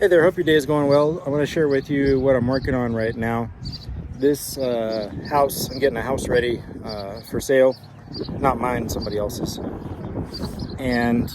Hey there, hope your day is going well. I want to share with you what I'm working on right now. This house, I'm getting a house ready for sale. Not mine, somebody else's. And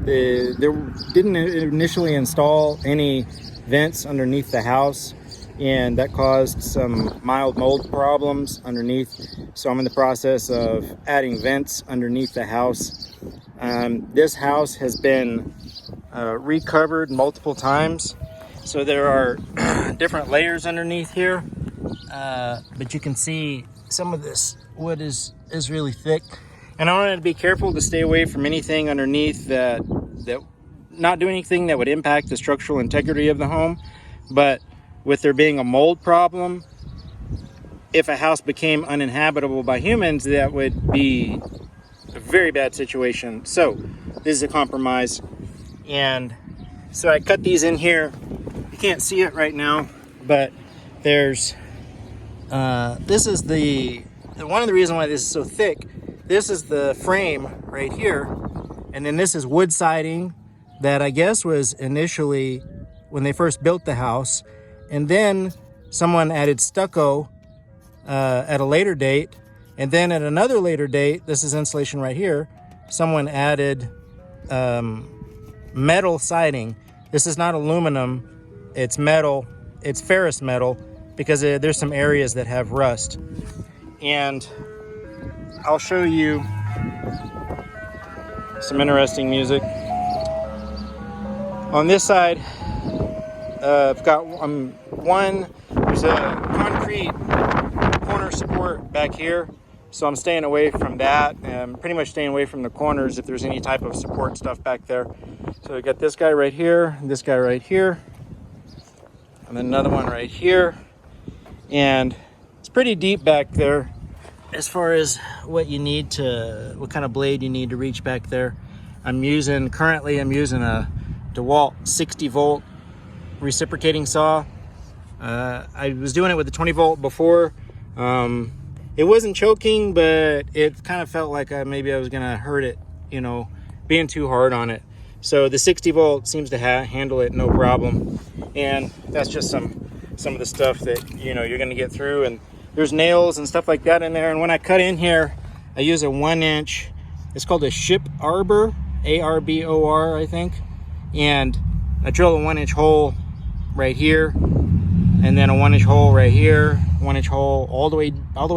they didn't initially install any vents underneath the house, and that caused some mild mold problems underneath. So I'm in the process of adding vents underneath the house. This house has been recovered multiple times, so there are different layers underneath here, but you can see some of this wood is really thick, and I wanted to be careful to stay away from anything underneath that not do anything that would impact the structural integrity of the home. But with there being a mold problem, if a house became uninhabitable by humans, that would be a very bad situation. So this is a compromise. And so I cut these in here. You can't see it right now, but there's this is the one of the reasons why this is so thick. This is the frame right here, and then this is wood siding that I guess was initially when they first built the house, and then someone added stucco at a later date, and then at another later date, this is insulation right here, someone added metal siding. This is not aluminum, it's metal, it's ferrous metal, because there's some areas that have rust. And I'll show you some interesting music. On this side, I've got there's a concrete corner support back here, so I'm staying away from that, and pretty much staying away from the corners if there's any type of support stuff back there. So we got this guy right here, this guy right here, and then another one right here. And it's pretty deep back there as far as what kind of blade you need to reach back there. Currently I'm using a DeWalt 60 volt reciprocating saw. I was doing it with the 20 volt before. It wasn't choking, but it kind of felt like maybe I was gonna hurt it, being too hard on it. So the 60 volt seems to handle it no problem. And that's just some of the stuff that you're gonna get through. And there's nails and stuff like that in there. And when I cut in here, I use a 1-inch, it's called a Ship Arbor, A-R-B-O-R, I think. And I drill a 1-inch hole right here, and then a 1-inch hole right here, 1-inch hole all the way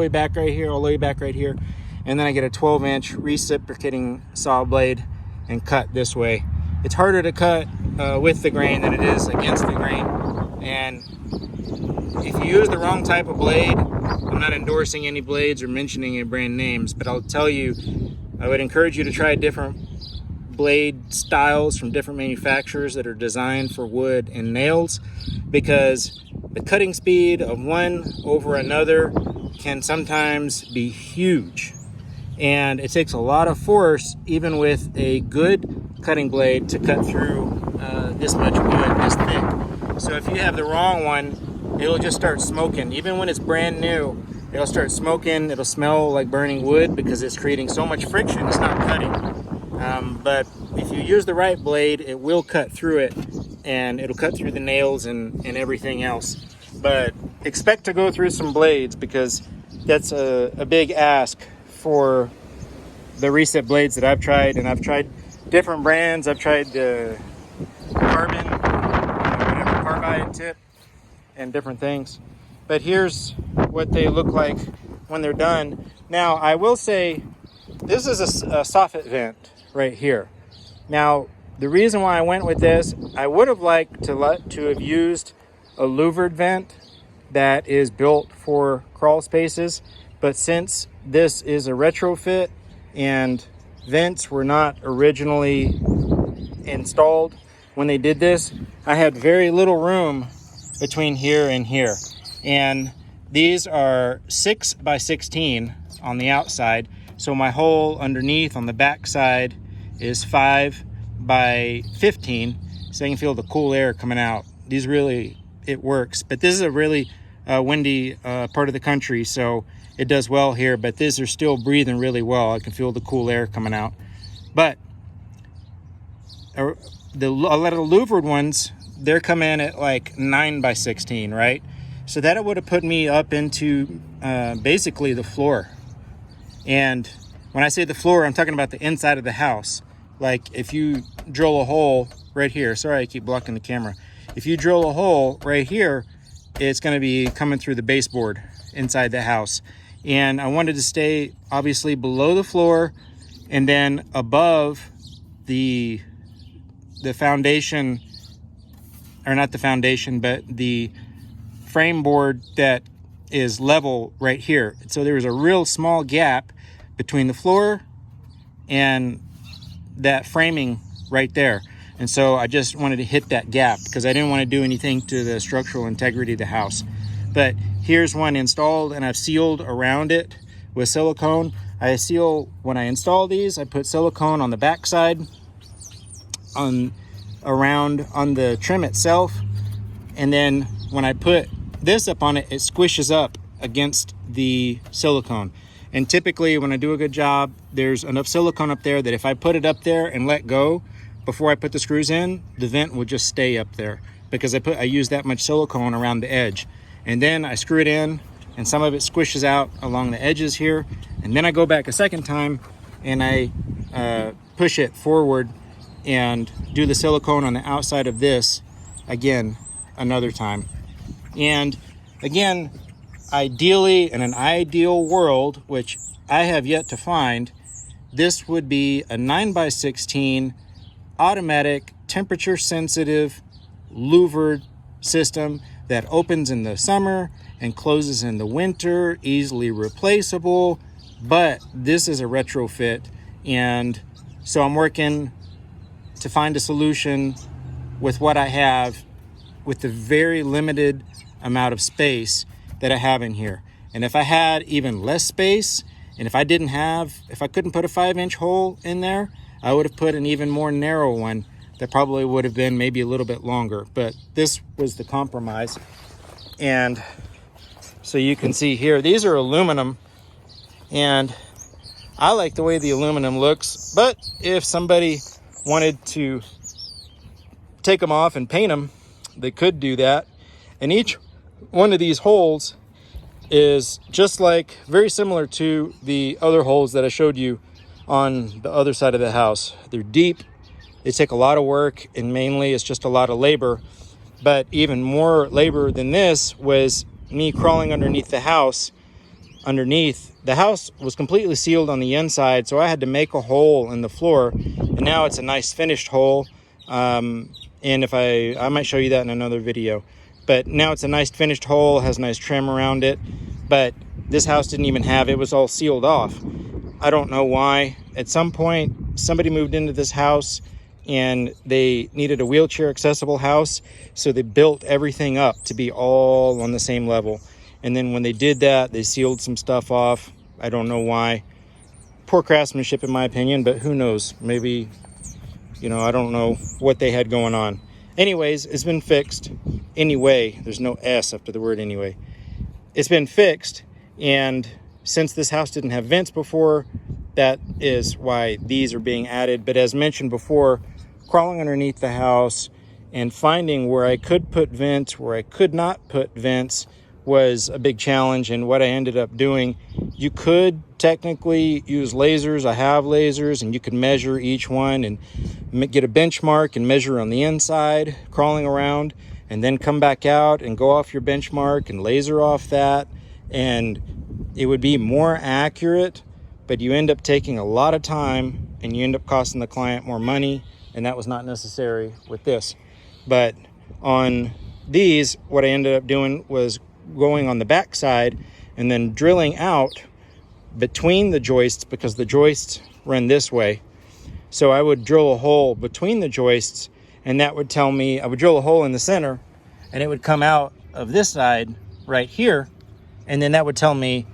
back right here, all the way back right here. And then I get a 12-inch reciprocating saw blade and cut this way. It's harder to cut with the grain than it is against the grain. And if you use the wrong type of blade, I'm not endorsing any blades or mentioning any brand names, but I'll tell you, I would encourage you to try different blade styles from different manufacturers that are designed for wood and nails, because the cutting speed of one over another can sometimes be huge, and it takes a lot of force even with a good cutting blade to cut through this much wood this thick. So if you have the wrong one, it'll just start smoking. Even when it's brand new, it'll start smoking. It'll smell like burning wood because it's creating so much friction. It's not cutting. But if you use the right blade, it will cut through it, and it'll cut through the nails and everything else. But expect to go through some blades, because that's a big ask for the recip blades that I've tried. And I've tried different brands. I've tried the carbon, whatever, carbide tip, and different things. But here's what they look like when they're done. Now, I will say, this is a soffit vent right here. Now, the reason why I went with this, I would have liked to have used a louvered vent that is built for crawl spaces, but since this is a retrofit and vents were not originally installed when they did this, I had very little room between here and here. And these are 6 by 16 on the outside, so my hole underneath on the back side is 5 by 15, so you can feel the cool air coming out. It works. But this is a really windy part of the country, so it does well here, but these are still breathing really well. I can feel the cool air coming out. But a lot of the louvered ones, they're coming in at like 9 by 16, right? So that would have put me up into basically the floor. And when I say the floor, I'm talking about the inside of the house. Like if you drill a hole right here, sorry I keep blocking the camera. If you drill a hole right here, it's going to be coming through the baseboard inside the house. And I wanted to stay obviously below the floor and then above the foundation, or not the foundation, but the frame board that is level right here. So there was a real small gap between the floor and that framing right there. And so I just wanted to hit that gap because I didn't want to do anything to the structural integrity of the house. But here's one installed, and I've sealed around it with silicone. I seal, when I install these, I put silicone on the backside, around on the trim itself, and then when I put this up on it, it squishes up against the silicone. And typically when I do a good job, there's enough silicone up there that if I put it up there and let go before I put the screws in, the vent would just stay up there because I use that much silicone around the edge. And then I screw it in, and some of it squishes out along the edges here, and then I go back a second time and I push it forward and do the silicone on the outside of this again another time. And again, ideally, in an ideal world, which I have yet to find, this would be a 9 by 16 automatic, temperature sensitive, louvered system that opens in the summer and closes in the winter, easily replaceable. But this is a retrofit, and so I'm working to find a solution with what I have, with the very limited amount of space that I have in here. And if I had even less space, and if I couldn't put a 5-inch hole in there, I would have put an even more narrow one that probably would have been maybe a little bit longer. But this was the compromise. And so you can see here, these are aluminum, and I like the way the aluminum looks. But if somebody wanted to take them off and paint them, they could do that. And each one of these holes is just like, very similar to the other holes that I showed you on the other side of the house. They're deep, they take a lot of work, and mainly it's just a lot of labor. But even more labor than this was me crawling underneath the house. The house was completely sealed on the inside, so I had to make a hole in the floor, and now it's a nice finished hole. And if I might show you that in another video. But now it's a nice finished hole, has nice trim around it. But this house didn't even have it. It was all sealed off. I don't know why. At some point, somebody moved into this house and they needed a wheelchair accessible house. So they built everything up to be all on the same level. And then when they did that, they sealed some stuff off. I don't know why. Poor craftsmanship in my opinion, but who knows? Maybe, I don't know what they had going on. Anyways, it's been fixed. Anyway, there's no S after the word anyway. It's been fixed, and since this house didn't have vents before, that is why these are being added. But as mentioned before, crawling underneath the house and finding where I could put vents, where I could not put vents, was a big challenge. And what I ended up doing, you could technically use lasers. I have lasers, and you could measure each one and get a benchmark and measure on the inside, crawling around, and then come back out and go off your benchmark and laser off that. And it would be more accurate, but you end up taking a lot of time and you end up costing the client more money, and that was not necessary with this. But on these, what I ended up doing was going on the back side and then drilling out between the joists, because the joists run this way. So I would drill a hole between the joists, and that would tell me, I would drill a hole in the center and it would come out of this side right here, and then that would tell me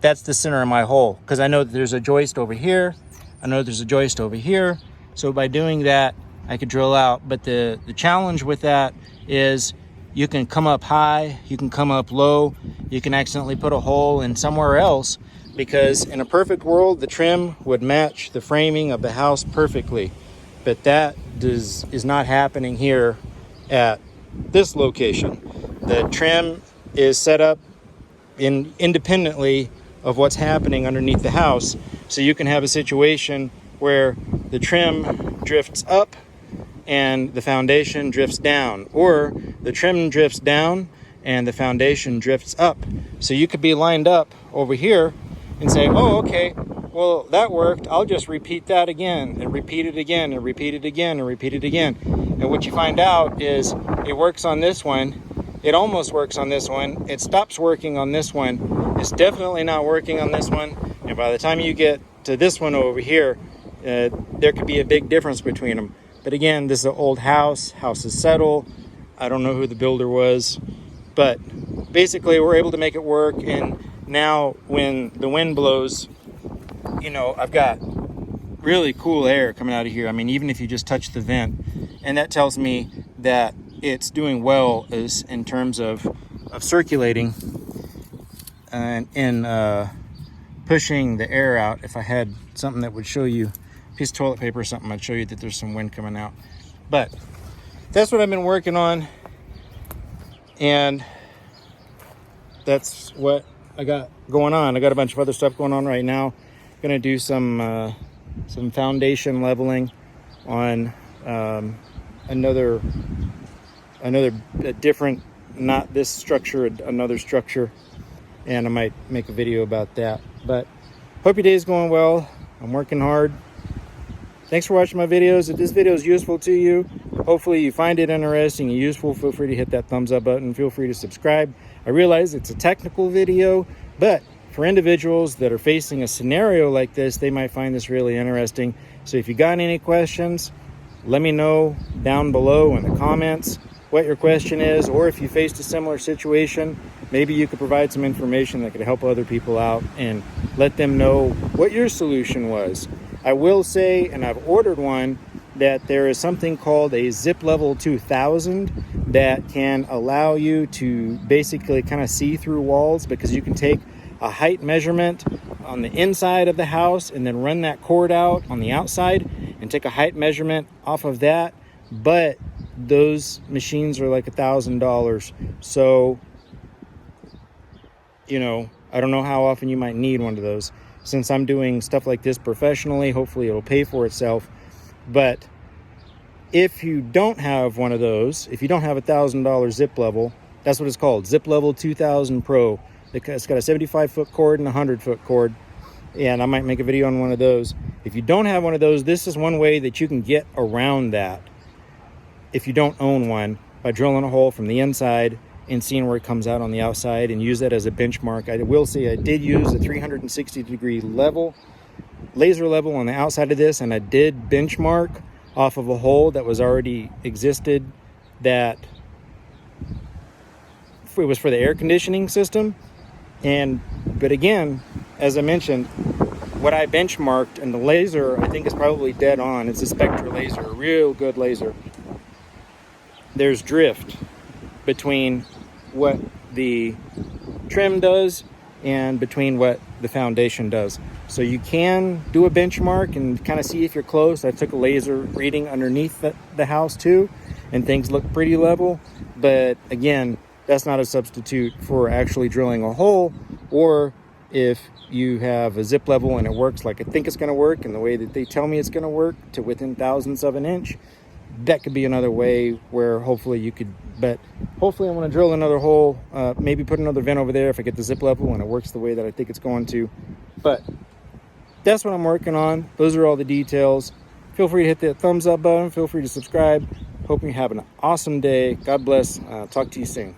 that's the center of my hole, because I know that there's a joist over here, I know there's a joist over here. So by doing that, I could drill out. But the challenge with that is you can come up high, you can come up low, you can accidentally put a hole in somewhere else, because in a perfect world, the trim would match the framing of the house perfectly. But that is not happening here at this location. The trim is set up independently of what's happening underneath the house, so you can have a situation where the trim drifts up and the foundation drifts down, or the trim drifts down and the foundation drifts up. So you could be lined up over here and say, oh, okay, well, that worked. I'll just repeat that again and repeat it again and repeat it again and repeat it again. And what you find out is it works on this one. It almost works on this one. It stops working on this one. It's definitely not working on this one. And by the time you get to this one over here, there could be a big difference between them. But again, this is an old house. House is settled. I don't know who the builder was. But basically, we're able to make it work. And now when the wind blows, you know, I've got really cool air coming out of here. I mean, even if you just touch the vent. And that tells me that it's doing well as in terms of circulating and pushing the air out. If I had something that would show you, a piece of toilet paper or something, I'd show you that there's some wind coming out. But that's what I've been working on, and that's what I got going on. I got a bunch of other stuff going on right now. Gonna do some foundation leveling on another different, not this structure, another structure, and I might make a video about that. But hope your day is going well. I'm working hard. Thanks for watching my videos. If this video is useful to you, hopefully you find it interesting and useful, feel free to hit that thumbs up button. Feel free to subscribe. I realize it's a technical video, but for individuals that are facing a scenario like this, they might find this really interesting. So if you got any questions, let me know down below in the comments what your question is, or if you faced a similar situation, maybe you could provide some information that could help other people out and let them know what your solution was. I will say, and I've ordered one, that there is something called a Zip Level 2000 that can allow you to basically kind of see through walls, because you can take a height measurement on the inside of the house and then run that cord out on the outside and take a height measurement off of that. But those machines are like $1,000. So, you know, I don't know how often you might need one of those. Since I'm doing stuff like this professionally, hopefully it'll pay for itself. But if you don't have one of those, if you don't have $1,000 zip level, that's what it's called, Zip Level 2000 Pro. It's got a 75-foot cord and a 100-foot cord, and I might make a video on one of those. If you don't have one of those, this is one way that you can get around that if you don't own one, by drilling a hole from the inside and seeing where it comes out on the outside, and use that as a benchmark. I will say I did use a 360-degree laser level on the outside of this, and I did benchmark off of a hole that was already existed, that it was for the air conditioning system. But again, as I mentioned, what I benchmarked, and the laser I think is probably dead on. It's a Spectra laser, a real good laser. There's drift between what the trim does and between what the foundation does. So you can do a benchmark and kind of see if you're close. I took a laser reading underneath the house too, and things look pretty level. But again, that's not a substitute for actually drilling a hole, or if you have a zip level and it works like I think it's going to work and the way that they tell me it's going to work, to within thousandths of an inch, that could be another way where hopefully you could. But hopefully I want to drill another hole, maybe put another vent over there if I get the zip level and it works the way that I think it's going to. But that's what I'm working on. Those are all the details. Feel free to hit that thumbs up button. Feel free to subscribe. Hope you have an awesome day. God bless. Talk to you soon.